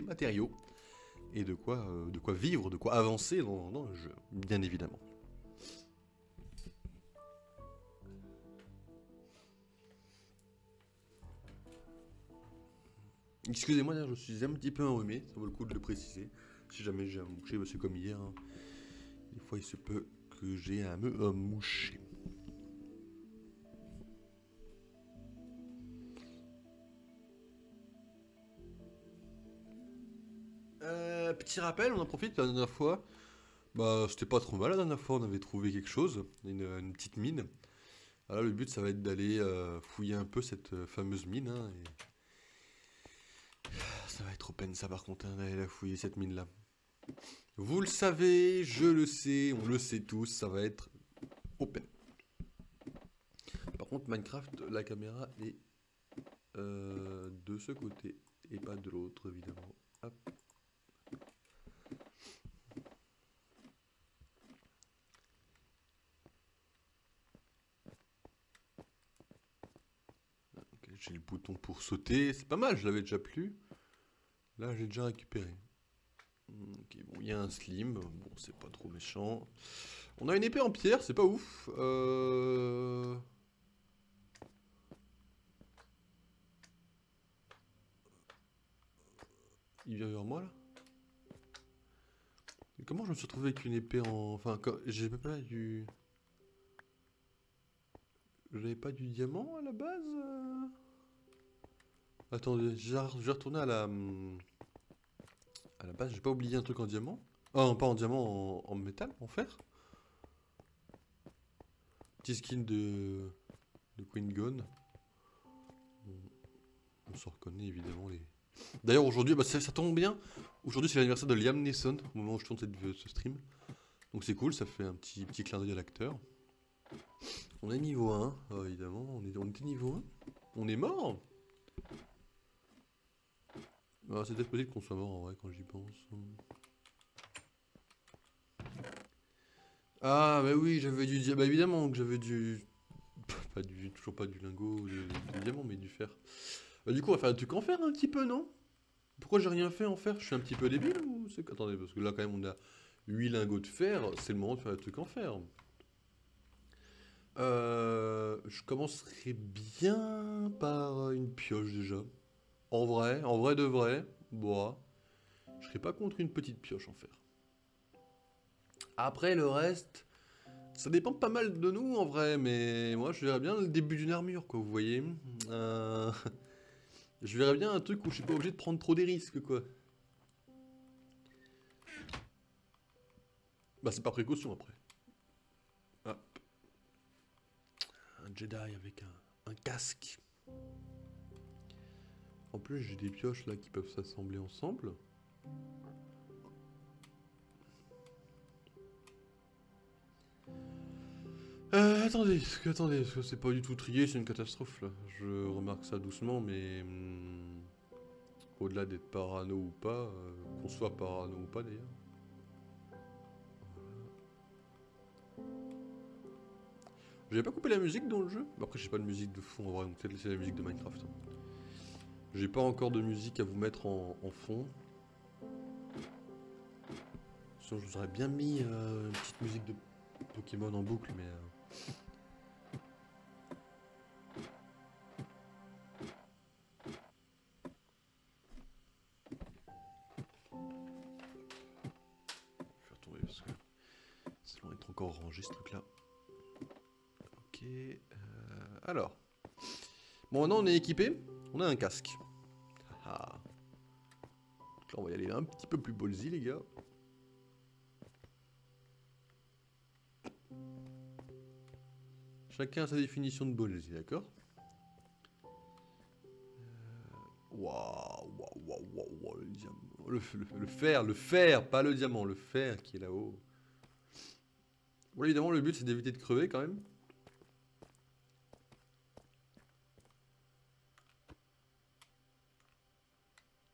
des matériaux et de quoi vivre, de quoi avancer dans le jeu, bien évidemment. Excusez-moi, je suis un petit peu enrhumé, ça vaut le coup de le préciser. Si jamais j'ai un moucher, c'est comme hier. Hein. Des fois, il se peut que j'ai un moucher. Petit rappel, on en profite la dernière fois. Bah, c'était pas trop mal la dernière fois, on avait trouvé quelque chose, une petite mine. Alors le but, ça va être d'aller fouiller un peu cette fameuse mine. Hein, et... Ça va être open, ça par contre, hein, d'aller la fouiller cette mine-là. Vous le savez, je le sais, on le sait tous, ça va être open. Par contre, Minecraft, la caméra est de ce côté et pas de l'autre, évidemment. Hop. Okay, j'ai le bouton pour sauter, c'est pas mal, je l'avais déjà plus. Là, j'ai déjà récupéré. Ok, bon, il y a un slim, bon, c'est pas trop méchant. On a une épée en pierre, c'est pas ouf. Il vient vers moi là. Mais comment je me suis retrouvé avec une épée en... Enfin, j'ai pas du... J'avais pas du diamant à la base Attendez, je vais retourner à la base, j'ai pas oublié un truc en diamant. Ah, non, pas en diamant, en métal, en fer. Petit skin de Queen Gone. On s'en reconnaît évidemment les... D'ailleurs aujourd'hui, bah, ça tombe bien. Aujourd'hui c'est l'anniversaire de Liam Neeson, au moment où je tourne ce stream. Donc c'est cool, ça fait un petit clin d'œil à l'acteur. On est niveau 1, évidemment, on était niveau 1. On est mort. Ah, c'est peut-être possible qu'on soit mort en vrai quand j'y pense. Ah bah oui, j'avais du diamant, bah évidemment que j'avais du... toujours pas du lingot, du diamant, mais du fer. Bah du coup on va faire un truc en fer un petit peu, non? Pourquoi j'ai rien fait en fer? Je suis un petit peu débile ou c'est... Attendez, parce que là quand même on a 8 lingots de fer, c'est le moment de faire un truc en fer. Je commencerai bien par une pioche déjà. En vrai de vrai, bon, je serais pas contre une petite pioche en fer. Après le reste, ça dépend pas mal de nous en vrai, mais moi je verrais bien le début d'une armure quoi, vous voyez. Je verrais bien un truc où je suis pas obligé de prendre trop des risques quoi. Bah c'est par précaution après. Hop. Un Jedi avec un casque. En plus j'ai des pioches là qui peuvent s'assembler ensemble. Attendez, parce que c'est pas du tout trié, c'est une catastrophe là. Je remarque ça doucement, mais au-delà d'être parano ou pas, qu'on soit parano ou pas d'ailleurs. J'avais pas coupé la musique dans le jeu. Après j'ai pas de musique de fond en vrai, donc peut-être laisser la musique de Minecraft. J'ai pas encore de musique à vous mettre en fond. Sinon je vous aurais bien mis une petite musique de Pokémon en boucle, mais... Je vais retomber parce que ça doit être encore rangé ce truc là. Ok, alors. Bon maintenant on est équipé, on a un casque. Ah. Donc là on va y aller un petit peu plus ballsy les gars. Chacun a sa définition de ballsy, d'accord? Waouh, waouh, waouh, waouh, wow, le diamant. Le fer, pas le diamant, le fer qui est là-haut. Bon, évidemment, le but c'est d'éviter de crever quand même.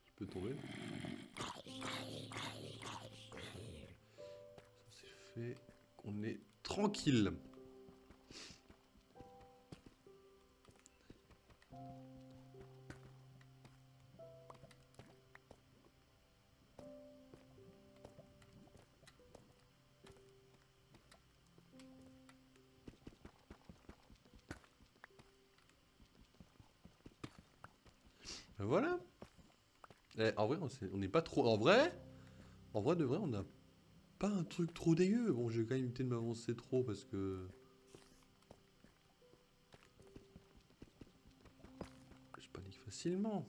Je peux tomber. Ça c'est fait. On est tranquille. Ben voilà. En vrai, on n'est pas trop... En vrai de vrai, on n'a pas un truc trop dégueu. Bon, j'ai quand même évité de m'avancer trop parce que... Je panique facilement.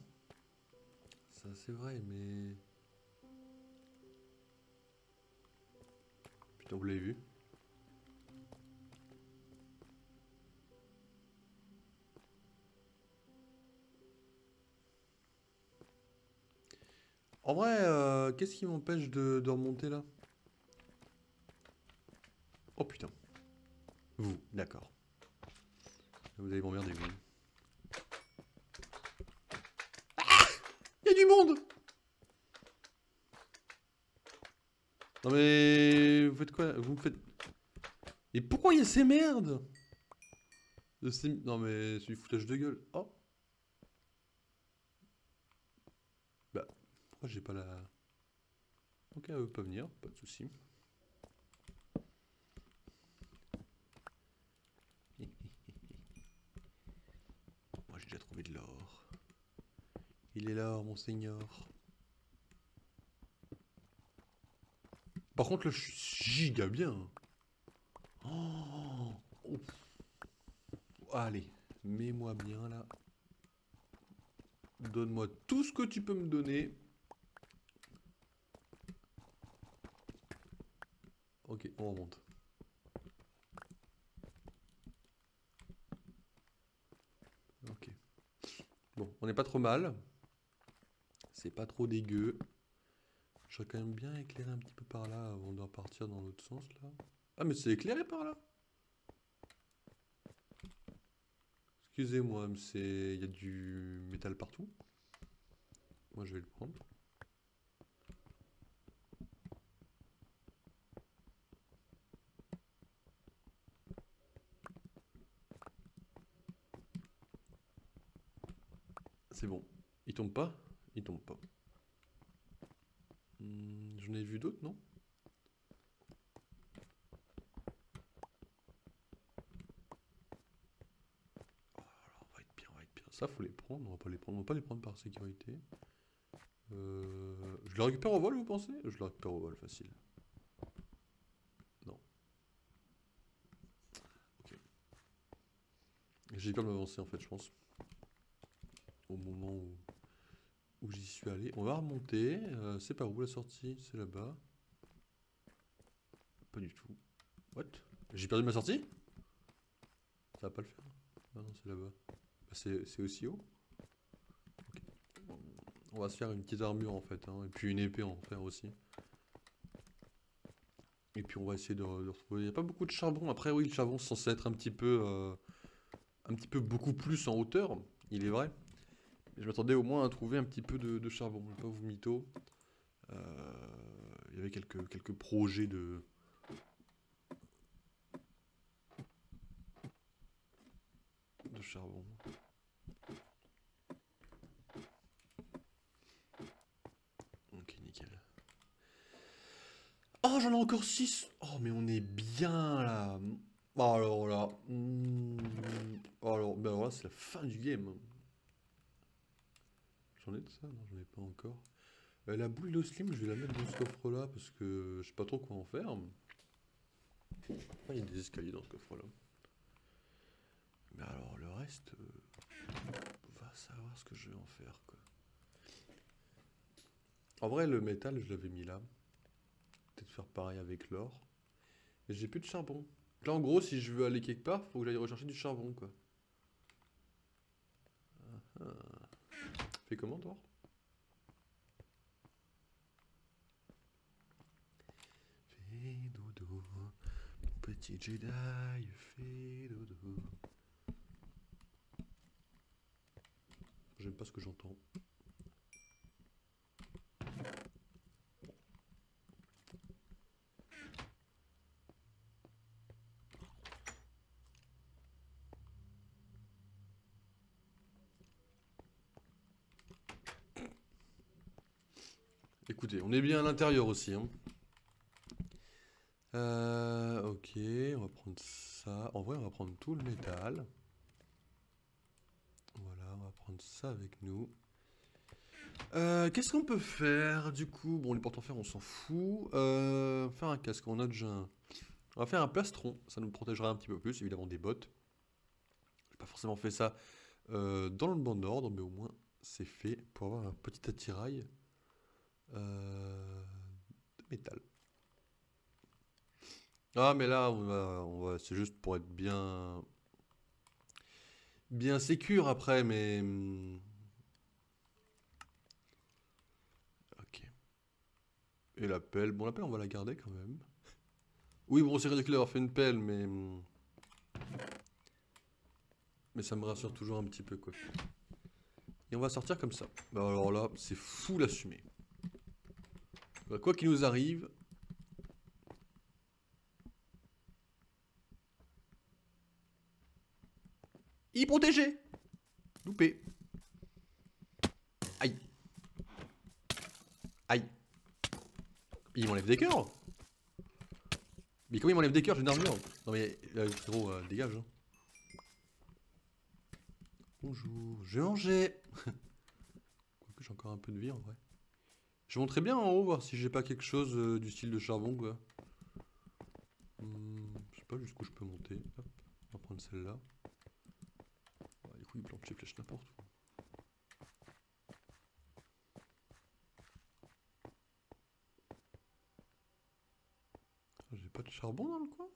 Ça, c'est vrai, mais... Putain, vous l'avez vu? En vrai, qu'est-ce qui m'empêche de remonter là? Oh putain. Vous, d'accord. Vous allez m'emmerder, vous. Il y a du monde! Non mais... Vous faites quoi? Vous me faites... Et pourquoi il y a ces merdes? Non mais c'est du foutage de gueule. Oh. Bah, pourquoi j'ai pas la... Ok, elle veut pas venir, pas de soucis. Moi j'ai déjà trouvé de l'or. Il est là, mon seigneur. Par contre là je suis giga bien. Oh, ouf. Allez, mets-moi bien là. Donne-moi tout ce que tu peux me donner. Ok, on remonte. Ok. Bon, on n'est pas trop mal. C'est pas trop dégueu. Je serais quand même bien éclairé un petit peu par là avant de repartir dans l'autre sens là. Ah mais c'est éclairé par là. Excusez-moi, mais c'est... Il y a du métal partout. Moi je vais le prendre. C'est bon. Il tombe pas? Il tombe pas. J'en ai vu d'autres, non? Alors, on va être bien, on va être bien. Ça, faut les prendre. On va pas les prendre. On va pas les prendre par sécurité. Je le récupère au vol, vous pensez? Je le récupère au vol, facile. Non. Ok. J'ai peur de m'avancer, en fait, je pense. Au moment où j'y suis allé. On va remonter. C'est par où la sortie? C'est là-bas. Pas du tout. What? J'ai perdu ma sortie? Ça va pas le faire. Ah non, c'est là-bas. Bah, c'est aussi haut. Ok. On va se faire une petite armure en fait, hein, et puis une épée en fer aussi. Et puis on va essayer de retrouver. Il n'y a pas beaucoup de charbon. Après, oui, le charbon c'est censé être un petit peu beaucoup plus en hauteur, il est vrai. Mais je m'attendais au moins à trouver un petit peu de charbon. Je vais pas vous mytho. Il y avait quelques projets de charbon. Ok, nickel. Oh, j'en ai encore 6. Oh, mais on est bien là. Alors là. Alors, ben alors là, c'est la fin du game. J'en ai de ça? Non, j'en ai pas encore. La boule de slim, je vais la mettre dans ce coffre-là parce que je sais pas trop quoi en faire. Ah, il y a des escaliers dans ce coffre-là. Mais alors, le reste, va savoir ce que je vais en faire, quoi. En vrai, le métal, je l'avais mis là. Peut-être faire pareil avec l'or. Mais j'ai plus de charbon. Là, en gros, si je veux aller quelque part, faut que j'aille rechercher du charbon, quoi. Fais comment, toi? Fais dodo, petit Jedi, fais dodo. J'aime pas ce que j'entends. Écoutez, on est bien à l'intérieur aussi, hein. Ok, on va prendre ça. En vrai, on va prendre tout le métal. Voilà, on va prendre ça avec nous. Qu'est-ce qu'on peut faire du coup? Bon, les portes en fer, on s'en fout. Faire un casque, on a déjà un. On va faire un plastron, ça nous protégera un petit peu plus, évidemment des bottes. J'ai pas forcément fait ça dans le bon ordre, mais au moins c'est fait pour avoir un petit attirail de métal. Ah, mais là, c'est juste pour être bien sécure après, mais ok. Et la pelle, bon la pelle on va la garder quand même. Oui, bon c'est ridicule d'avoir fait une pelle, mais ça me rassure toujours un petit peu quoi. Et on va sortir comme ça. Bah alors là, c'est fou l'assumer. Bah, quoi qu'il nous arrive. Y protéger. Loupé. Aïe. Aïe. Il m'enlève des cœurs. Mais comment il m'enlève des cœurs, j'ai une armure. Non mais, frérot, dégage. Hein. Bonjour, je vais manger. Quoique j'ai encore un peu de vie en vrai. Je monterai bien en haut, voir si j'ai pas quelque chose du style de charbon quoi. Je sais pas jusqu'où je peux monter. Hop, on va prendre celle-là. Du coup, il plante les flèches n'importe où. J'ai pas de charbon dans le coin?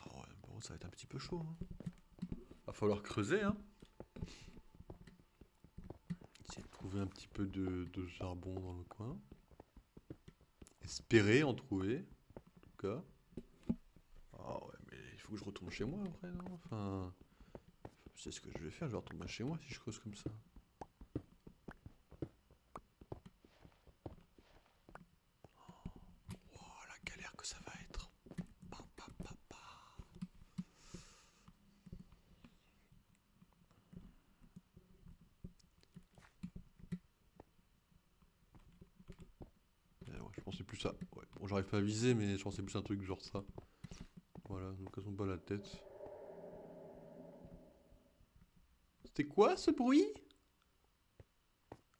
Ah ouais, bon, ça va être un petit peu chaud. Hein. Va falloir creuser, hein. Essayer de trouver un petit peu de charbon dans le coin. Espérer en trouver, en tout cas. Ah ouais, mais il faut que je retourne chez moi après, non? Enfin, c'est ce que je vais faire, je vais retourner chez moi si je creuse comme ça. Oh, la galère que ça va être. Pa, pa, pa, pa. Ouais, je pensais plus ça. Ouais. Bon, j'arrive pas à viser, mais je pensais plus un truc genre ça. Voilà, ne cassons pas la tête. C'était quoi ce bruit?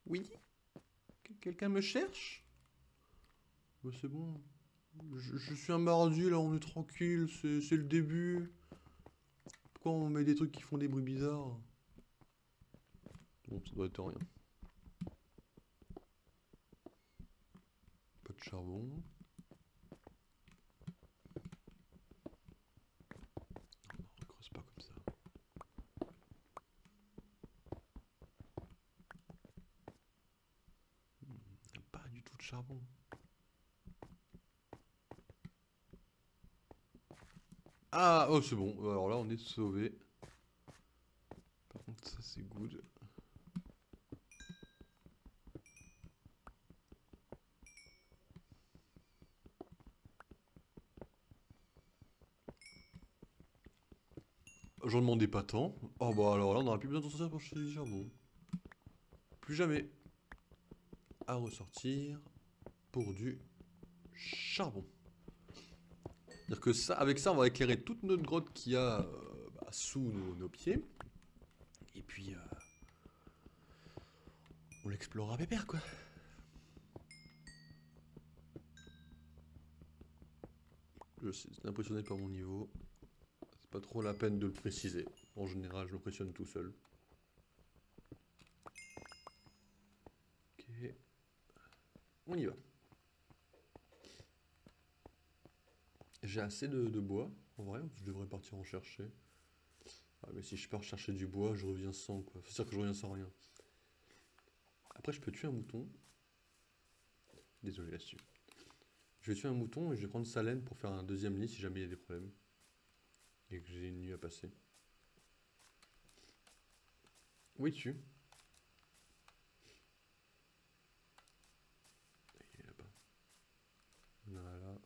Oui? Quelqu'un me cherche? Bah, c'est bon. Je suis un mardi, là, on est tranquille, c'est le début. Pourquoi on met des trucs qui font des bruits bizarres? Bon, ça doit être rien. Pas de charbon. Non, on creuse pas comme ça. Y a pas du tout de charbon. Ah, oh, c'est bon. Alors là, on est sauvé. Par contre, ça, c'est good. J'en demandais pas tant. Oh bah alors là, on n'aura plus besoin de ça pour chercher du charbon. Plus jamais. À ressortir pour du charbon. C'est-à-dire que ça, avec ça, on va éclairer toute notre grotte qu'il y a sous nos pieds. Et puis, on l'explorera pépère, quoi. Je suis impressionné par mon niveau. C'est pas trop la peine de le préciser. En général, je me pressionne tout seul. Ok. On y va. J'ai assez de bois, en vrai, je devrais partir en chercher. Ah, mais si je pars chercher du bois, je reviens sans, quoi. C'est sûr que je reviens sans rien. Après, je peux tuer un mouton. Désolé là-dessus. Je vais tuer un mouton et je vais prendre sa laine pour faire un deuxième lit si jamais il y a des problèmes. Et que j'ai une nuit à passer. Oui, tu. Il est là-bas. Voilà.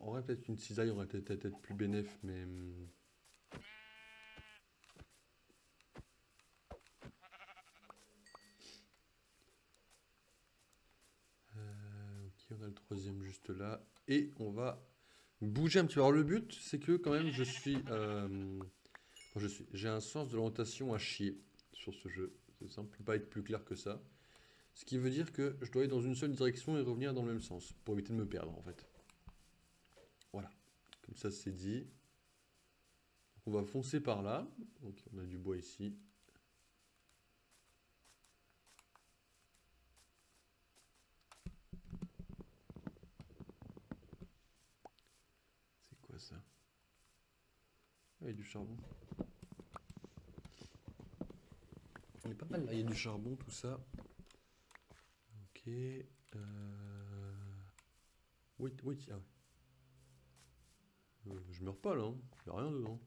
En vrai, peut-être qu'une cisaille aurait peut-être plus bénéf, mais... ok, on a le troisième juste là. Et on va Bouger un petit peu. Alors le but, c'est que quand même, j'ai un sens de l'orientation à chier sur ce jeu. C'est simple, peut pas être plus clair que ça. Ce qui veut dire que je dois aller dans une seule direction et revenir dans le même sens, pour éviter de me perdre en fait. Voilà, comme ça c'est dit. On va foncer par là. Donc on a du bois ici. C'est quoi ça? Ah, il y a du charbon. On est pas mal là, il y a du charbon, tout ça. Ok. Oui, oui, ah ouais. Je meurs pas là, hein. Il n'y a rien dedans.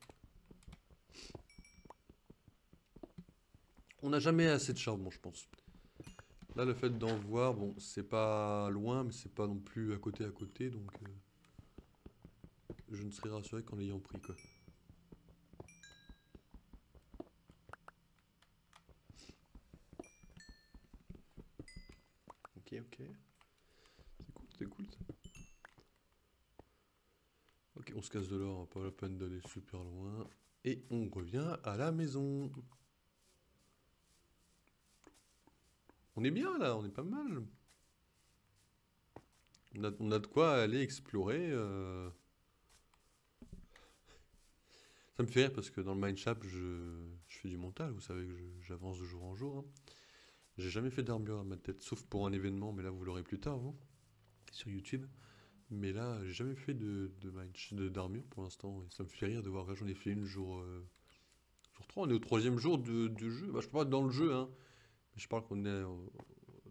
On n'a jamais assez de charbon, je pense. Là, le fait d'en voir, bon, c'est pas loin, mais c'est pas non plus à côté, donc je ne serai rassuré qu'en l'ayant pris, quoi. Ok, ok. C'est cool ça. Ok, on se casse de l'or, pas la peine d'aller super loin. Et on revient à la maison. On est bien là, on est pas mal. On a de quoi aller explorer. Ça me fait rire parce que dans le Mindshap, je fais du montage, vous savez que j'avance de jour en jour, hein. J'ai jamais fait d'armure à ma tête, sauf pour un événement, mais là vous l'aurez plus tard, vous, sur YouTube. Mais là, j'ai jamais fait d'armure pour l'instant, et ça me fait rire de voir que j'en ai fait une jour 3. On est au troisième jour de jeu. Bah, je peux pas être dans le jeu, hein, mais je parle qu'on est au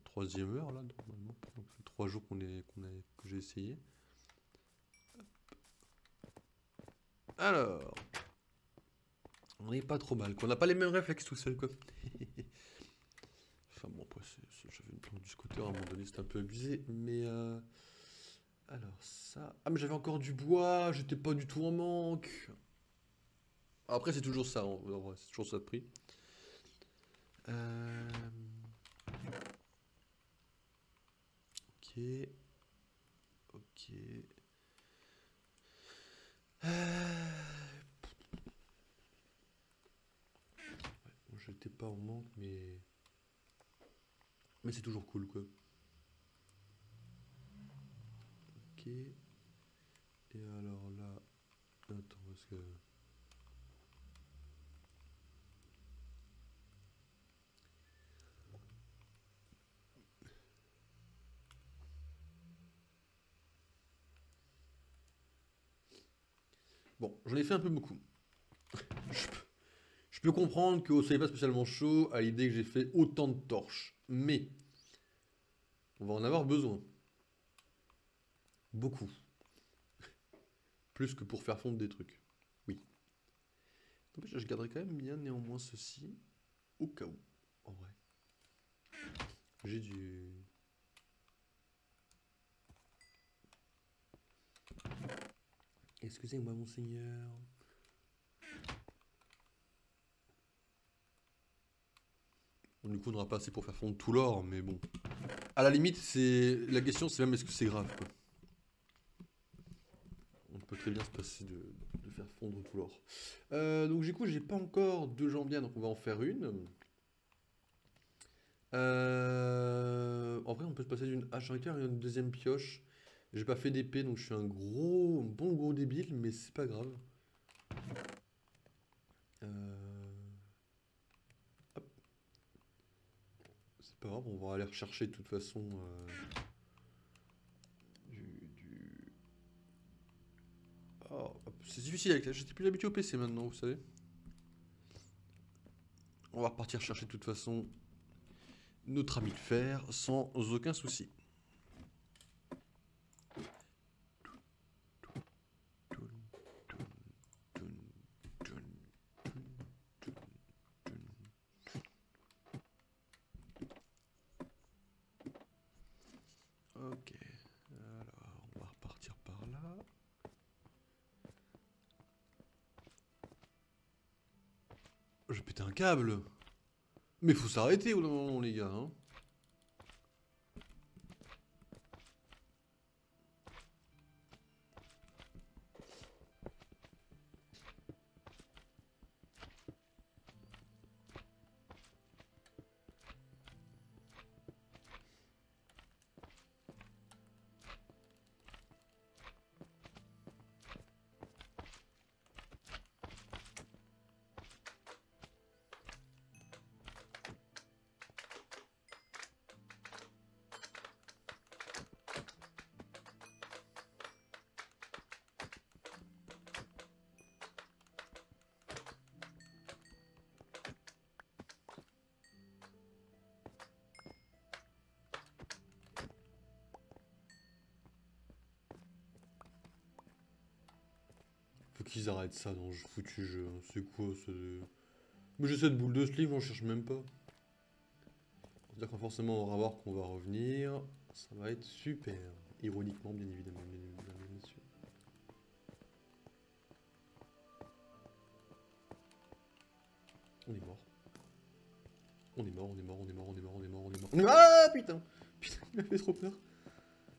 troisième heure, là, normalement. Donc, ça fait 3 jours que j'ai essayé. Alors, on n'est pas trop mal, quoi. On n'a pas les mêmes réflexes tout seul, quoi. Enfin bon, après, j'avais une plante du scooter à un moment donné, c'était un peu abusé, mais alors ça... Ah, mais j'avais encore du bois, j'étais pas du tout en manque. Après, c'est toujours ça, en vrai, c'est toujours ça de prix. Euh, Ok, ok. Bon, j'étais pas en manque, mais c'est toujours cool, quoi. Ok. Et alors là... Attends, parce que... Bon, j'en ai fait un peu beaucoup. Je peux, je peux comprendre que vous soyez pas spécialement chaud à l'idée que j'ai fait autant de torches. Mais, on va en avoir besoin. Beaucoup. Plus que pour faire fondre des trucs. Oui. Je garderai quand même bien néanmoins ceci. Au cas où. En vrai. J'ai du... Excusez-moi, monseigneur. On ne coudra pas assez pour faire fondre tout l'or, mais bon. À la limite, c'est la question, c'est même est-ce que c'est grave, quoi. On peut très bien se passer de faire fondre tout l'or. Donc du coup, j'ai pas encore de jambières, donc on va en faire une. En vrai, on peut se passer d'une hache en à une deuxième pioche. J'ai pas fait d'épée, donc je suis un bon gros débile, mais c'est pas grave. Euh, hop. C'est pas grave, on va aller rechercher de toute façon du... Oh, hop, c'est difficile avec ça, j'étais plus habitué au PC maintenant, vous savez. On va repartir chercher de toute façon notre ami de fer sans aucun souci. Ok, alors on va repartir par là. J'ai pété un câble. Mais faut s'arrêter au bout d'un moment, les gars, hein. qu'ils arrêtent ça dans ce foutu jeu, hein. C'est quoi ça Mais j'ai cette boule de sleeve, j'en cherche même pas. C'est-à-dire que forcément on va voir qu'on va revenir. Ça va être super. Ironiquement, bien évidemment, mesdames et messieurs. On est mort. On est mort, on est mort, on est mort, on est mort, on est mort, on est mort. Ah putain! Putain, il m'a fait trop peur.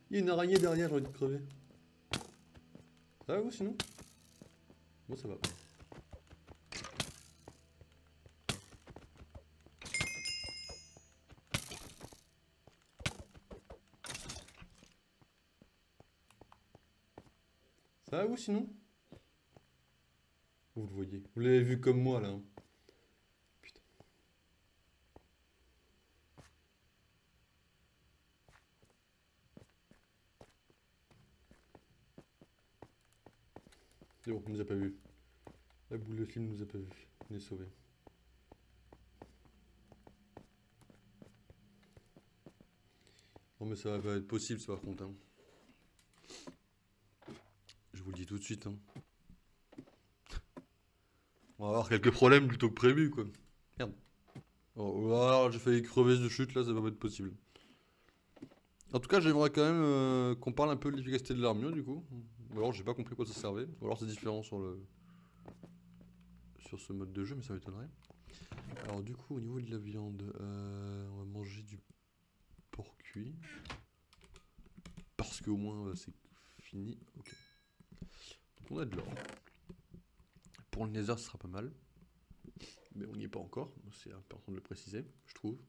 Il y a une araignée derrière, j'ai envie de crever. Ça va vous sinon? Moi ça va. Ça va vous sinon? Vous le voyez. Vous l'avez vu comme moi là, hein. Putain. C'est bon, on nous a pas vu. La boule de film nous a pas vu. On est sauvés. Non mais ça va pas être possible ça par contre, hein. Je vous le dis tout de suite, hein. On va avoir quelques problèmes plutôt que prévu quoi. Merde. Oh, alors j'ai failli crever de chute là, ça va pas être possible. En tout cas, j'aimerais quand même qu'on parle un peu de l'efficacité de l'armure du coup. Ou alors j'ai pas compris quoi ça servait. Ou alors c'est différent sur ce mode de jeu, mais ça m'étonnerait. Alors du coup, au niveau de la viande, on va manger du porc cuit. Parce qu'au moins c'est fini. Ok. Donc on a de l'or. Pour le nether, ce sera pas mal. Mais on n'y est pas encore. C'est important de le préciser, je trouve.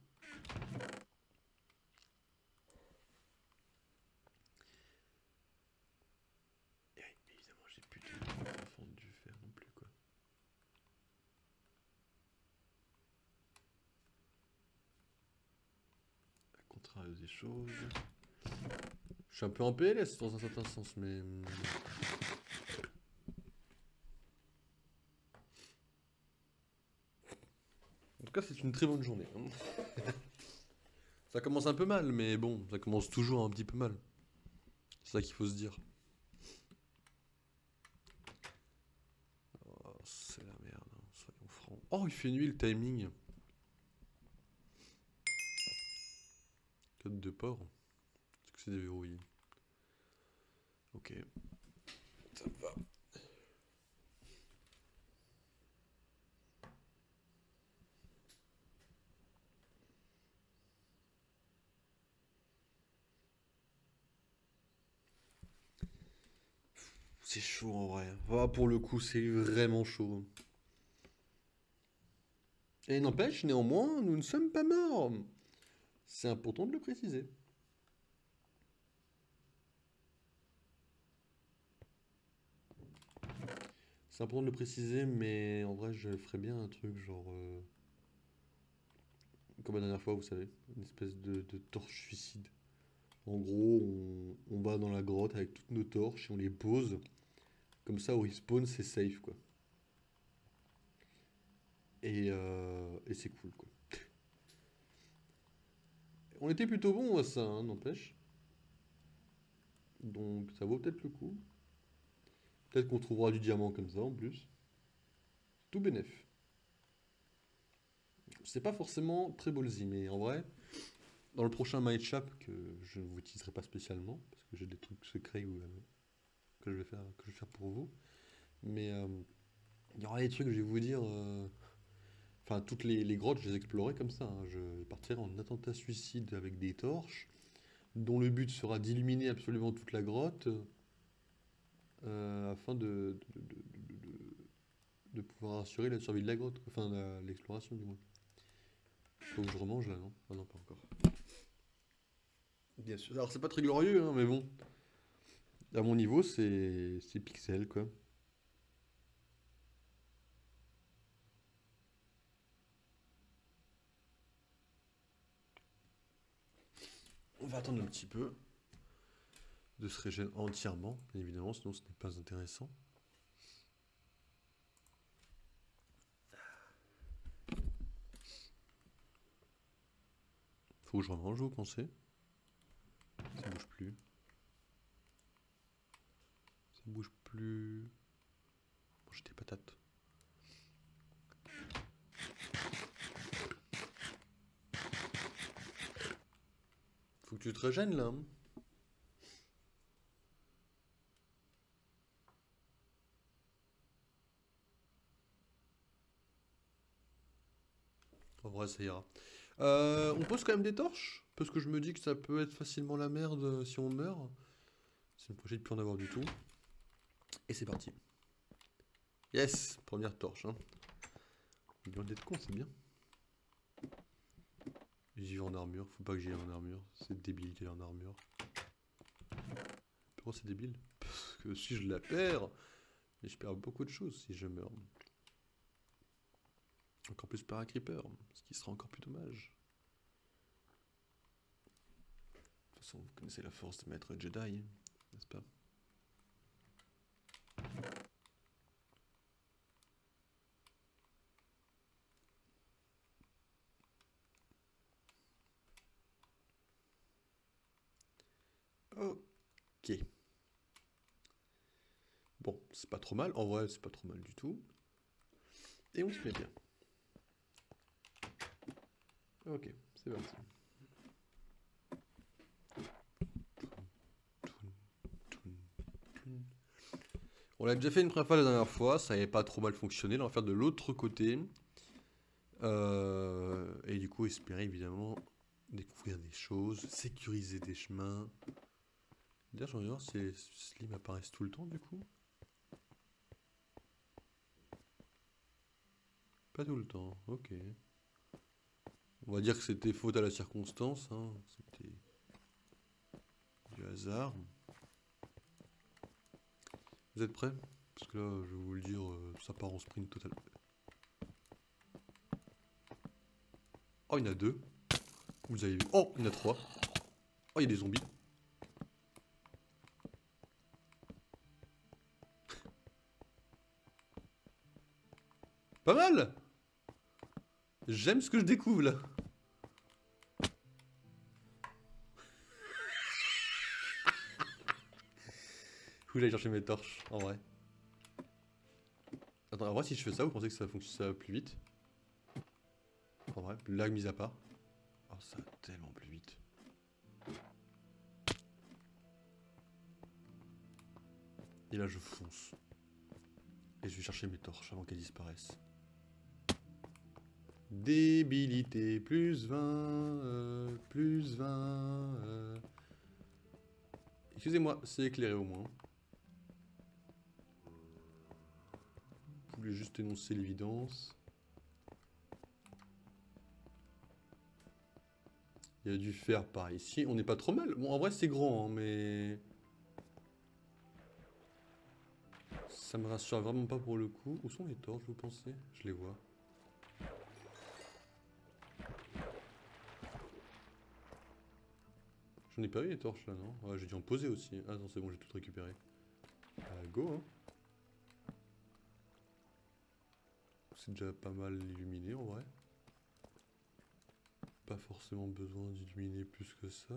Et évidemment, j'ai plus de fondre du fer non plus, quoi. À contrario des choses. Je suis un peu en PLS dans un certain sens, mais. En tout cas, c'est une très bonne journée, hein. Ça commence un peu mal, mais bon, ça commence toujours un petit peu mal. C'est ça qu'il faut se dire. Oh, c'est la merde, hein, soyons francs. Oh, il fait nuit le timing. Code de port. Est-ce que c'est déverrouillé? Ok. Ça me va. C'est chaud en vrai. Ah, pour le coup, c'est vraiment chaud. Et n'empêche, néanmoins, nous ne sommes pas morts. C'est important de le préciser. C'est important de le préciser, mais en vrai, je ferais bien un truc genre. Comme la dernière fois, vous savez, une espèce de torche suicide. En gros, on va dans la grotte avec toutes nos torches et on les pose. Comme ça, au respawn, c'est safe, quoi. Et c'est cool, quoi. On était plutôt bon à ça, hein, n'empêche. Donc, ça vaut peut-être le coup. Peut-être qu'on trouvera du diamant comme ça, en plus. Tout bénef. C'est pas forcément très ballsy, mais en vrai, dans le prochain Might Shop, que je ne vous utiliserai pas spécialement, parce que j'ai des trucs secrets que je vais faire pour vous. Mais il y aura des trucs, je vais vous dire. Enfin, toutes les grottes, je les explorerai comme ça, hein. Je partirai en attentat suicide avec des torches, dont le but sera d'illuminer absolument toute la grotte, afin de pouvoir assurer la survie de la grotte, quoi. Enfin l'exploration du moins. Faut que je remange là, non? Ah non, pas encore. Bien sûr. Alors c'est pas très glorieux, hein, mais bon. À mon niveau, c'est pixel, quoi. On va attendre un petit peu de se régénérer entièrement, bien évidemment, sinon ce n'est pas intéressant. Faut que je remange, vous pensez? Ça bouge plus. Ça bouge plus. mange tes patates. Faut que tu te régènes là. Hein. En vrai, ça ira. On pose quand même des torches, parce que je me dis que ça peut être facilement la merde si on meurt. C'est une prochaine de plus en avoir du tout. Et c'est parti. Yes, première torche. Hein. Loin d'être con, c'est bien. J'y vais en armure, faut pas que j'y aille en armure. C'est débile qu'elle est en armure. Pourquoi c'est débile? Parce que si je la perds, mais je perds beaucoup de choses si je meurs. Encore plus par un creeper, ce qui sera encore plus dommage. De toute façon, vous connaissez la force de Maître Jedi, n'est-ce pas? Ok. Bon, c'est pas trop mal. En vrai, c'est pas trop mal du tout. Et on se met bien. Ok, c'est parti. On l'a déjà fait une première fois la dernière fois, ça n'avait pas trop mal fonctionné. Là, on va faire de l'autre côté. Et du coup, espérer évidemment découvrir des choses, sécuriser des chemins. D'ailleurs, j'ai envie de voir si les slimes apparaissent tout le temps du coup. Pas tout le temps, ok. On va dire que c'était faute à la circonstance, hein. C'était du hasard. Vous êtes prêts? Parce que là, je vais vous le dire, ça part en sprint total. Oh, il y en a deux. Vous avez vu. Oh, il y en a trois. Oh, il y a des zombies. Pas mal! J'aime ce que je découvre là. Faut que j'aille chercher mes torches, en vrai. Attends, en vrai, si je fais ça, vous pensez que ça fonctionne ça va plus vite? En vrai, lag mis à part. Oh, ça va tellement plus vite. Et là, je fonce. Et je vais chercher mes torches avant qu'elles disparaissent. Débilité, plus 20, plus 20. Excusez-moi, c'est éclairé au moins. Je voulais juste énoncer l'évidence. Il y a du fer par ici. On n'est pas trop mal. Bon, en vrai, c'est grand, hein, mais... Ça me rassure vraiment pas pour le coup. Où sont les torches, vous pensez? Je les vois. J'en ai pas eu les torches là, non? Ouais, j'ai dû en poser aussi. Ah non, c'est bon, j'ai tout récupéré. Go, hein. C'est déjà pas mal illuminé en vrai. Pas forcément besoin d'illuminer plus que ça.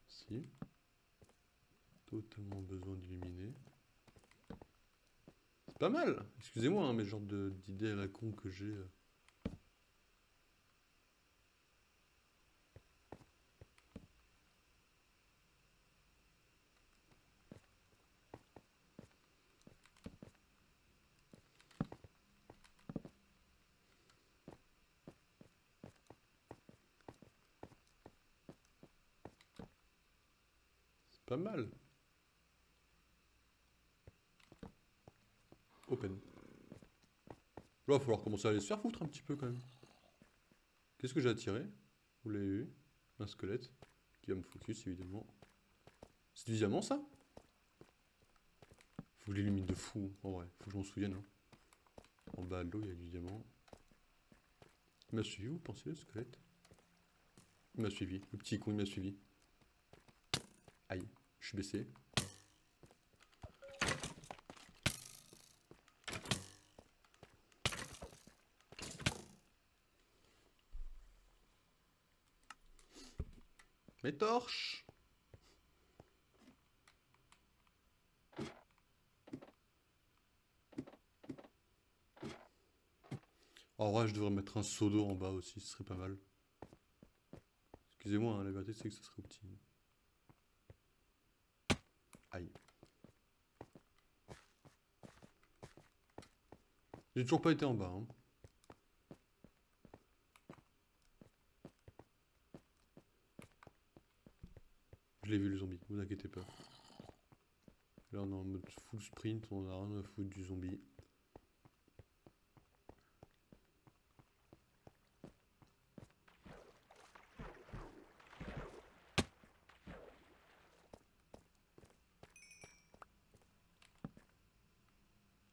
Si. Totalement besoin d'illuminer. C'est pas mal! Excusez-moi, hein, mais le genre d'idée à la con que j'ai. C'est pas mal. Open. Là, il va falloir commencer à aller se faire foutre un petit peu quand même. Qu'est-ce que j'ai attiré? Vous l'avez vu? Un squelette. Qui va me focus évidemment. C'est du diamant ça? Faut que je l'illumine de fou, en vrai. Faut que je m'en souvienne. Hein. En bas de l'eau, il y a du diamant. Il m'a suivi, vous pensez, le squelette? Il m'a suivi. Le petit con, il m'a suivi. Aïe, je suis baissé. Les torches. En vrai, je devrais mettre un seau d'eau en bas aussi, ce serait pas mal. Excusez-moi, hein, la vérité c'est que ça serait optimal. Aïe. J'ai toujours pas été en bas. Hein. Je l'ai vu le zombie, vous inquiétez pas. Là on est en mode full sprint, on a rien à foutre du zombie.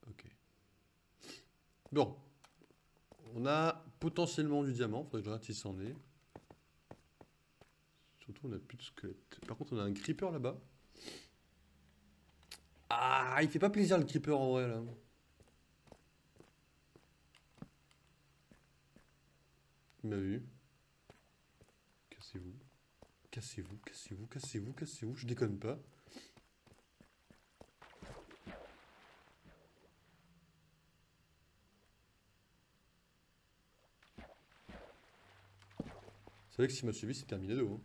Ok. Bon. On a potentiellement du diamant, faudrait que je regarde si c'en est. Surtout on a plus de squelette. Par contre on a un creeper là-bas. Ah, il fait pas plaisir le creeper en vrai là. Il m'a vu. Cassez-vous. Cassez-vous, cassez-vous, cassez-vous, cassez-vous, je déconne pas. C'est vrai que s'il m'a suivi, c'est terminé de haut.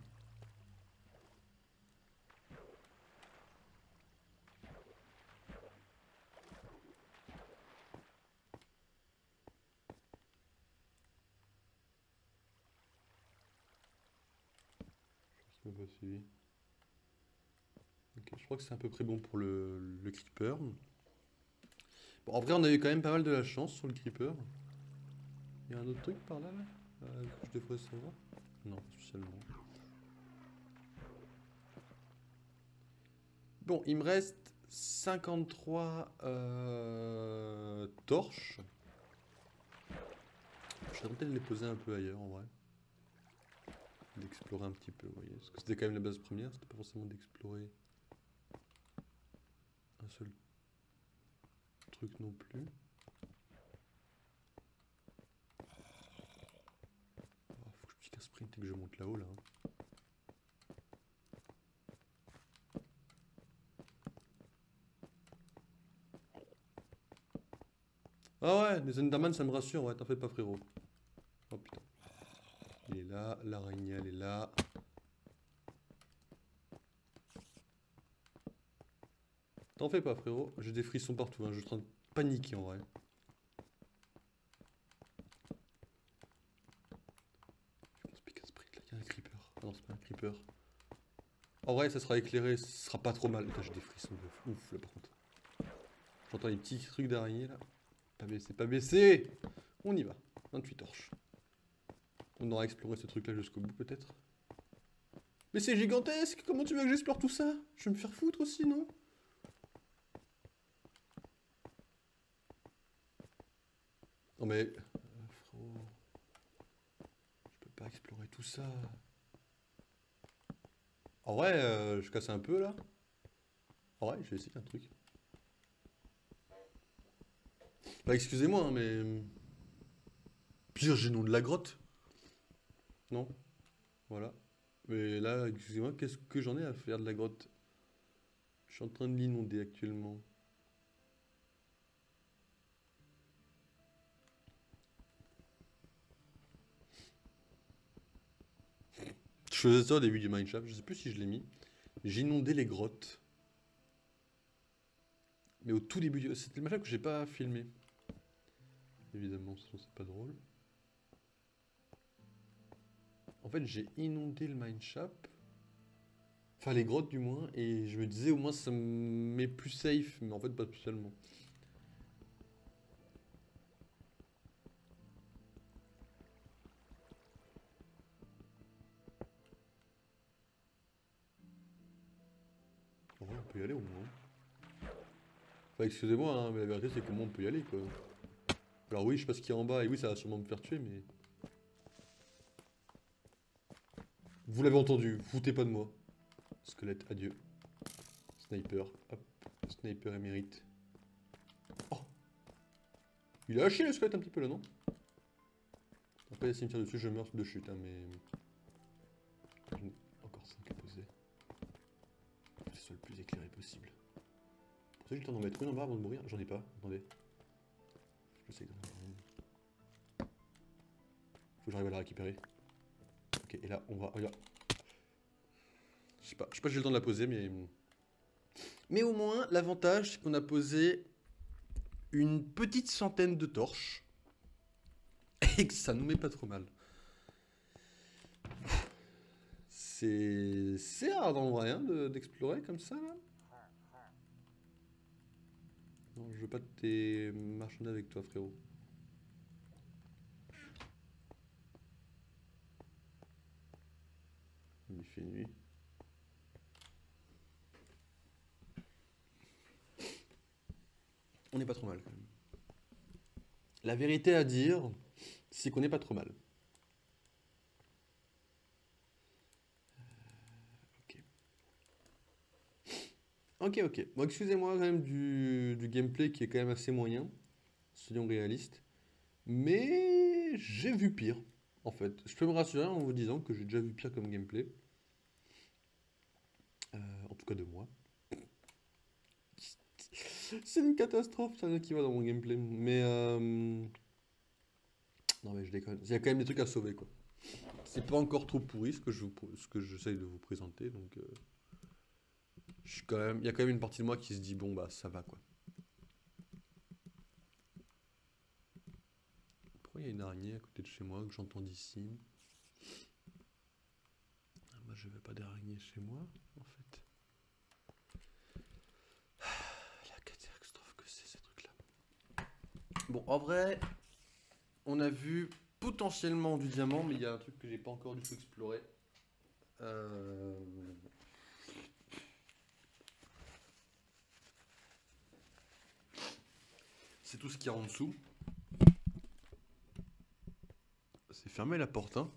Il m'a pas suivi. Ok, je crois que c'est à peu près bon pour le creeper. Bon, en vrai, on a eu quand même pas mal de la chance sur le creeper. Il y a un autre truc par là, que je devrais savoir? Non, pas spécialement. Bon, il me reste 53 torches. Je serais tenté de les poser un peu ailleurs en vrai. D'explorer un petit peu, vous voyez. Parce que c'était quand même la base première, c'était pas forcément d'explorer un seul truc non plus. Oh, faut que je pique un sprint et que je monte là-haut là. Ah ouais, les Enderman ça me rassure, ouais, t'en fais pas frérot. Oh putain. Il est là, l'araignée elle est là. T'en fais pas frérot, j'ai des frissons partout, hein. Je suis en train de paniquer en vrai. Je pique un sprint là, il y a un creeper. Ah non, c'est pas un creeper. En vrai, ça sera éclairé, ce sera pas trop mal. Putain, j'ai des frissons de ouf là par contre. J'entends les petits trucs d'araignée là. Pas baissé, pas baissé. On y va. 28 torches. On aura exploré ce truc là jusqu'au bout peut-être. Mais c'est gigantesque. Comment tu veux que j'explore tout ça? Je vais me faire foutre aussi, non? Non mais... frérot... Je peux pas explorer tout ça. En vrai, je casse un peu là. En vrai, je vais essayer un truc. Bah excusez-moi, hein, mais... Pire, j'ai le nom de la grotte. Non? Voilà. Mais là, excusez-moi, qu'est-ce que j'en ai à faire de la grotte? Je suis en train de l'inonder actuellement. Je faisais ça au début du Minecraft, je sais plus si je l'ai mis. J'inondais les grottes. Mais au tout début du... C'était le Minecraft que j'ai pas filmé. Évidemment, sinon c'est pas drôle. En fait, j'ai inondé le Mineshaft. Enfin, les grottes du moins. Et je me disais, au moins, ça me met plus safe. Mais en fait, pas spécialement. En vrai, on peut y aller au moins. Enfin, excusez-moi, hein, mais la vérité, c'est que moi, on peut y aller, quoi. Alors oui, je sais pas ce qu'il y a en bas. Et oui, ça va sûrement me faire tuer, mais... Vous l'avez entendu, foutez pas de moi. Squelette, adieu. Sniper, hop. Sniper émérite. Oh! Il a haché le squelette un petit peu là, non? Après, s'il me tire dessus, je meurs de chute, hein, mais... Encore 5 plus éclairé possible. Pour ça, j'ai le temps d'en mettre une en bas avant de mourir. J'en ai pas, attendez. Je sais que j'en ai une. Faut que j'arrive à la récupérer. Ok, et là, on va... Regarde. Je sais pas si j'ai le temps de la poser, mais... Mais au moins, l'avantage, c'est qu'on a posé une petite centaine de torches. Et que ça nous met pas trop mal. C'est hard en vrai, hein, d'explorer comme ça, là. Non, je veux pas te marchander avec toi, frérot. Il fait nuit. On n'est pas trop mal, quand même. La vérité à dire, c'est qu'on n'est pas trop mal. Ok. Bon, excusez-moi quand même du gameplay qui est quand même assez moyen, soyons réalistes. Mais j'ai vu pire, en fait. Je peux me rassurer en vous disant que j'ai déjà vu pire comme gameplay. En tout cas de moi. C'est une catastrophe, ça qui va dans mon gameplay. Mais non mais je déconne. Il y a quand même des trucs à sauver, quoi. C'est pas encore trop pourri ce que j'essaye de vous présenter, donc je suis quand même, il y a quand même une partie de moi qui se dit bon bah ça va quoi. Pourquoi il y a une araignée à côté de chez moi que j'entends d'ici? Ah, moi je veux pas d'araignée chez moi en fait. La catastrophe que c'est ces trucs là. Bon en vrai, on a vu potentiellement du diamant, mais il y a un truc que j'ai pas encore du tout exploré. C'est tout ce qu'il y a en dessous. C'est fermé la porte, hein?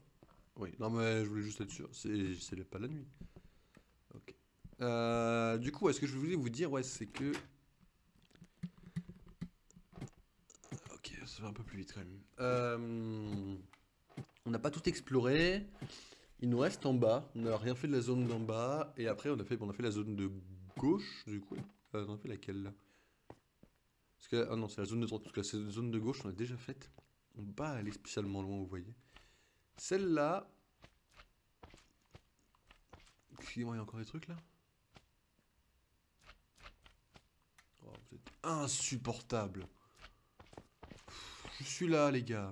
Oui, non mais je voulais juste être sûr. C'est pas la nuit. Ok. Du coup, ce que je voulais vous dire, ouais, c'est que... Ok, ça va un peu plus vite quand même. On n'a pas tout exploré. Il nous reste en bas. On n'a rien fait de la zone d'en bas. Et après, on a fait la zone de gauche, du coup. On a fait laquelle, là? Parce que, ah non, c'est la zone de droite. Parce que la zone de gauche, on l'a déjà faite. On ne peut pas aller spécialement loin, vous voyez. Celle-là... Excusez-moi, il y a encore des trucs, là? Oh, vous êtes insupportable. Je suis là, les gars.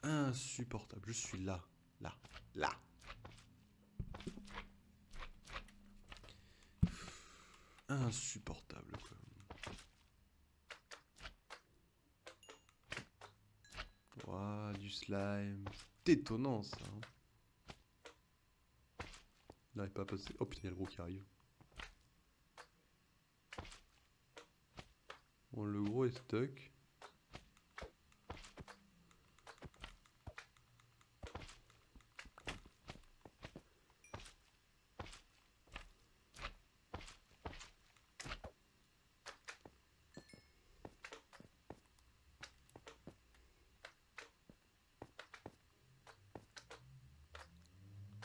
Insupportable. Je suis là. Là. Insupportable, quoi. Ouah, du slime. C'est étonnant, ça. Il n'arrive pas à passer. Oh putain, il y a le gros qui arrive. Bon, le gros est stuck.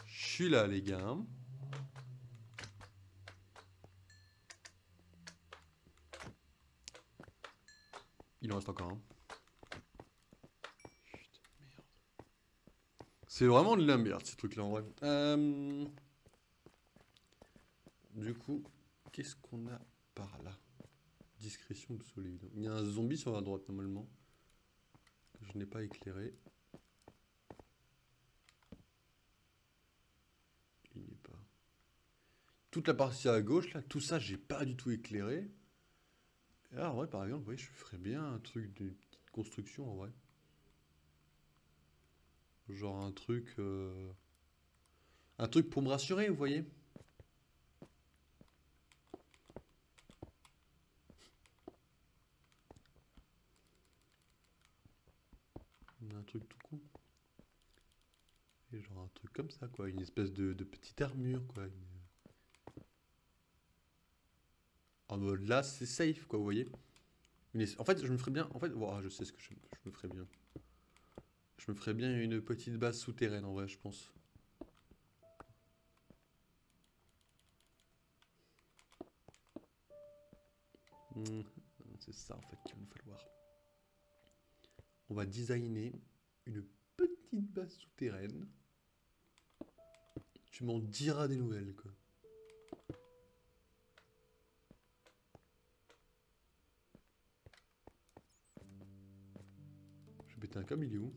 Je suis là, les gars. Il en reste encore un. Putain, merde. C'est vraiment de la merde, ces trucs-là, en vrai. Du coup, qu'est-ce qu'on a par là? Discrétion absolue. Il y a un zombie sur la droite, normalement. Que je n'ai pas éclairé. Il n'y est pas. Toute la partie à gauche, là, tout ça, j'ai pas du tout éclairé. Et là, en vrai, par exemple, vous voyez, je ferais bien un truc de petite construction, en vrai. Genre un truc... Un truc pour me rassurer, vous voyez. Un truc tout con. Et genre un truc comme ça, quoi. Une espèce de petite armure, quoi. En mode là, c'est safe, quoi, vous voyez. En fait, je me ferais bien... En fait, voilà, je sais ce que je me ferais bien. Je me ferais bien une petite base souterraine, en vrai, je pense. Hmm, c'est ça en fait qu'il va nous falloir. On va designer une petite base souterraine. Tu m'en diras des nouvelles, quoi. Je vais péter un câble, il est où?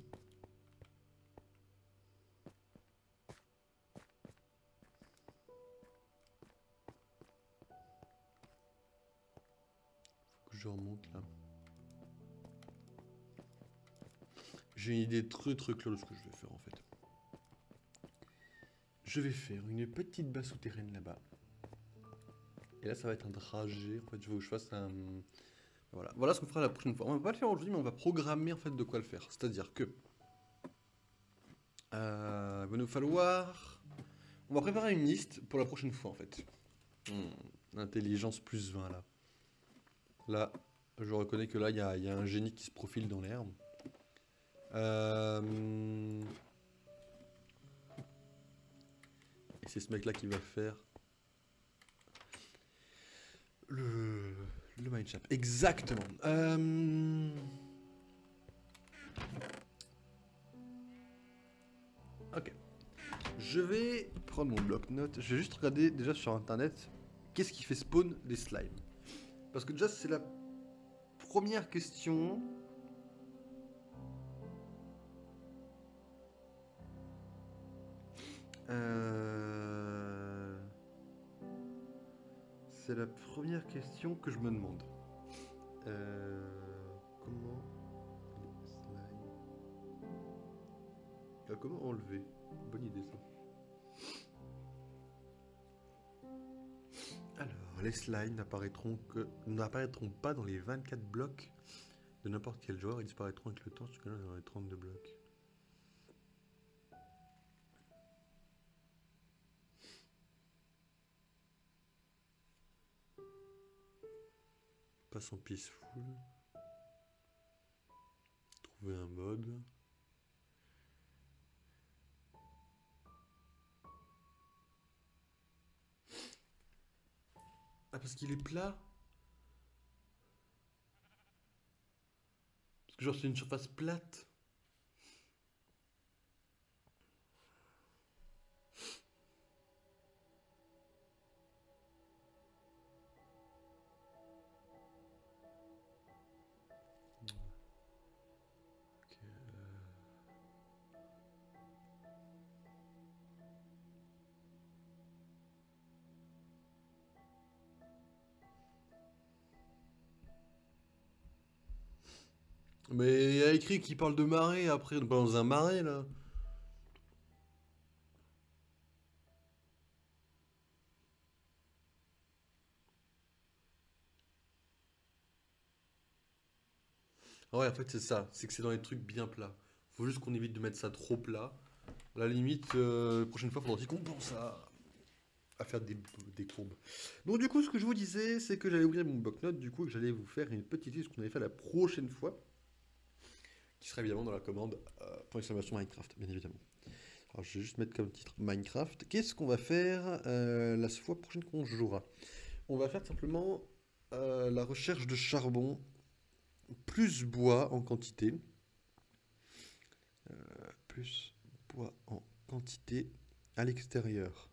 Faut que je remonte là. J'ai une idée très claire de ce que je vais faire en fait. Je vais faire une petite base souterraine là-bas. Et là, ça va être un trajet. En fait, je veux que je fasse un. Voilà, voilà ce qu'on fera la prochaine fois. On va pas le faire aujourd'hui, mais on va programmer en fait de quoi le faire. C'est-à-dire que il va nous falloir. On va préparer une liste pour la prochaine fois en fait. Intelligence plus 20 là. Là, je reconnais que là, il y a un génie qui se profile dans l'herbe. Et c'est ce mec là qui va faire le, le Mindshap. Exactement. Ok. Je vais prendre mon bloc-notes. Je vais juste regarder déjà sur internet qu'est-ce qui fait spawn des slimes. Parce que déjà, c'est la première question. C'est la première question que je me demande. Comment les slimes. Comment enlever? Bonne idée ça. Alors, les slimes n'apparaîtront pas dans les 24 blocs de n'importe quel joueur. Ils disparaîtront avec le temps, ce que là dans les 32 blocs. Passe en peaceful. Trouver un mode. Ah, parce qu'il est plat? Parce que genre c'est une surface plate. Ok, Mais il y a écrit qu'il parle de marée après, on est pas dans un marais là. Ah ouais, en fait c'est ça, c'est que c'est dans les trucs bien plats. Faut juste qu'on évite de mettre ça trop plat. À la limite, la prochaine fois, faudra qu'on pense à faire des courbes. Donc du coup, ce que je vous disais, c'est que j'allais ouvrir mon bloc-notes, du coup, et que j'allais vous faire une petite liste qu'on avait fait la prochaine fois, qui sera évidemment dans la commande pour exclamation Minecraft, bien évidemment. Alors je vais juste mettre comme titre Minecraft. Qu'est-ce qu'on va faire la fois prochaine qu'on jouera? On va faire simplement la recherche de charbon plus bois en quantité. Plus bois en quantité à l'extérieur.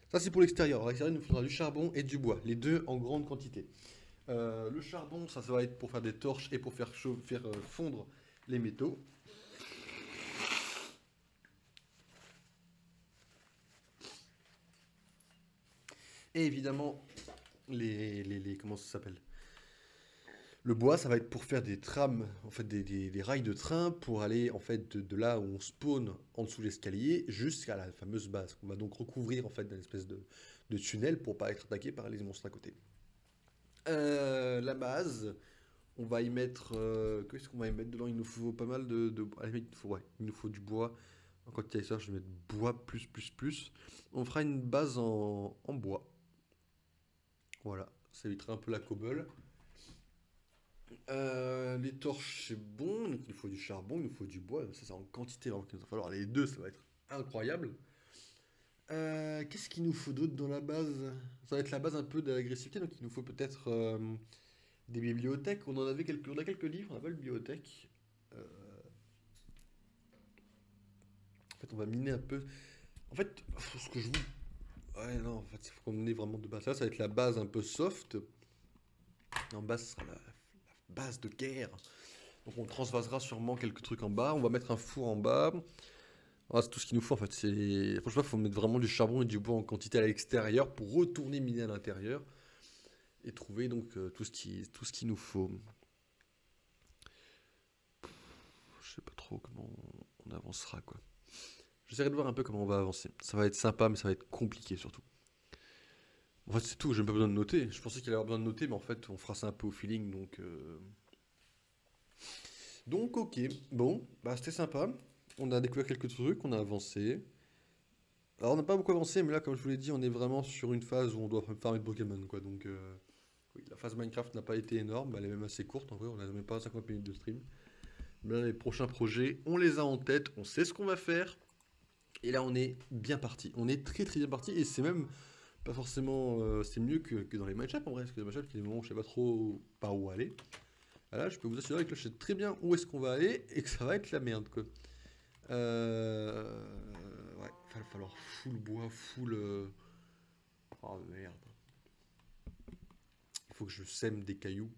Ça c'est pour l'extérieur. À l'extérieur, il nous faudra du charbon et du bois, les deux en grande quantité. Le charbon, ça va être pour faire des torches et pour faire fondre les métaux. Et évidemment, comment ça s'appelle? Le bois, ça va être pour faire des trams, en fait des rails de train pour aller en fait de là où on spawn en dessous de l'escalier jusqu'à la fameuse base qu'on va donc recouvrir en fait d'une espèce de tunnel pour pas être attaqué par les monstres à côté. La base, on va y mettre. Qu'est-ce qu'on va y mettre dedans? Il nous faut pas mal à la limite, il nous faut du bois. En quantité ça, je vais mettre bois plus. On fera une base en bois. Voilà, ça évitera un peu la cobble. Les torches, c'est bon. Donc il nous faut du charbon, il nous faut du bois. Ça, c'est en quantité. Donc il va falloir les deux, ça va être incroyable. Qu'est-ce qu'il nous faut d'autre dans la base? Ça va être la base un peu de l'agressivité. Donc il nous faut peut-être Des bibliothèques, on a quelques livres, on n'a pas de bibliothèque. En fait, on va miner un peu. En fait, ce que je vous. Ouais, non, en fait, il faut qu'on ait vraiment de base. Ça va être la base un peu soft. En bas, ce sera la base de guerre. Donc, on transvasera sûrement quelques trucs en bas. On va mettre un four en bas. Voilà, c'est tout ce qu'il nous faut en fait. Franchement, il faut mettre vraiment du charbon et du bois en quantité à l'extérieur pour retourner miner à l'intérieur et trouver donc tout ce qu'il nous faut. Je sais pas trop comment on avancera quoi. J'essaierai de voir un peu comment on va avancer. Ça va être sympa, mais ça va être compliqué surtout. En fait, c'est tout, j'ai même pas besoin de noter. Je pensais qu'il allait avoir besoin de noter, mais en fait, on fera ça un peu au feeling. Donc ok. Bon, bah, c'était sympa. On a découvert quelques trucs, on a avancé. Alors, on n'a pas beaucoup avancé, mais là, comme je vous l'ai dit, on est vraiment sur une phase où on doit farmer de Pokémon, quoi. Oui, la phase Minecraft n'a pas été énorme, elle est même assez courte, en vrai, on n'a même pas 50 minutes de stream. Mais là, les prochains projets, on les a en tête, on sait ce qu'on va faire. Et là, on est bien parti. On est très très bien parti, et c'est même pas forcément... c'est mieux que dans les match-ups, en vrai, parce que les match-ups, il y a des moments où je sais pas trop par où aller. Ah, là, je peux vous assurer que je sais très bien où est-ce qu'on va aller, et que ça va être la merde, quoi. Ouais, il va falloir full bois, full... Oh merde. Il faut que je sème des cailloux.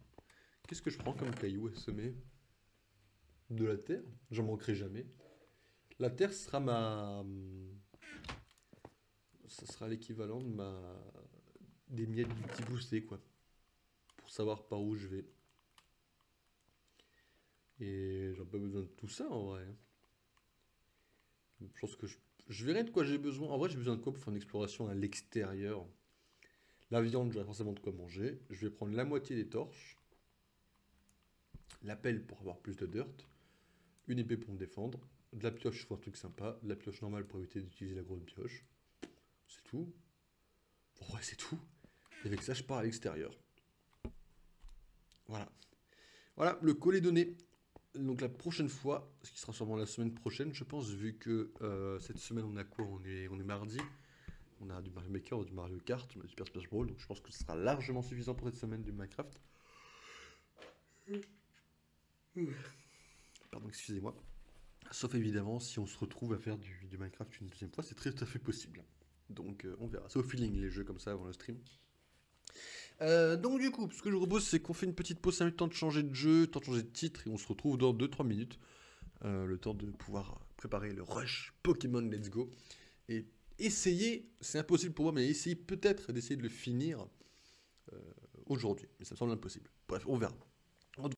Qu'est-ce que je prends comme cailloux à semer? De la terre? J'en manquerai jamais. La terre sera ma... Ça sera l'équivalent de ma... des miettes du petit boosté, quoi. Pour savoir par où je vais. Et j'ai pas besoin de tout ça, en vrai. Je pense que je verrai de quoi j'ai besoin. En vrai, j'ai besoin de quoi pour faire une exploration à l'extérieur? La viande, j'aurai forcément de quoi manger. Je vais prendre la moitié des torches. La pelle pour avoir plus de dirt. Une épée pour me défendre. De la pioche pour un truc sympa. De la pioche normale pour éviter d'utiliser la grosse pioche. C'est tout. Ouais, c'est tout. Et avec ça, je pars à l'extérieur. Voilà. Voilà, le call est donné. Donc la prochaine fois, ce qui sera sûrement la semaine prochaine, je pense, vu que cette semaine on a quoi? On est mardi. On a du Mario Maker, du Mario Kart, du Super Smash Bros. Donc je pense que ce sera largement suffisant pour cette semaine du Minecraft. Pardon, excusez-moi. Sauf évidemment si on se retrouve à faire du Minecraft une deuxième fois, c'est très tout à fait possible. Donc on verra. C'est au feeling les jeux comme ça avant le stream. Donc du coup, ce que je vous propose, c'est qu'on fait une petite pause, ça met le temps de changer de jeu, le temps de changer de titre, et on se retrouve dans 2-3 minutes. Le temps de pouvoir préparer le rush Pokémon Let's Go. Et essayer, c'est impossible pour moi, mais essayer peut-être d'essayer de le finir aujourd'hui. Mais ça me semble impossible. Bref, on verra.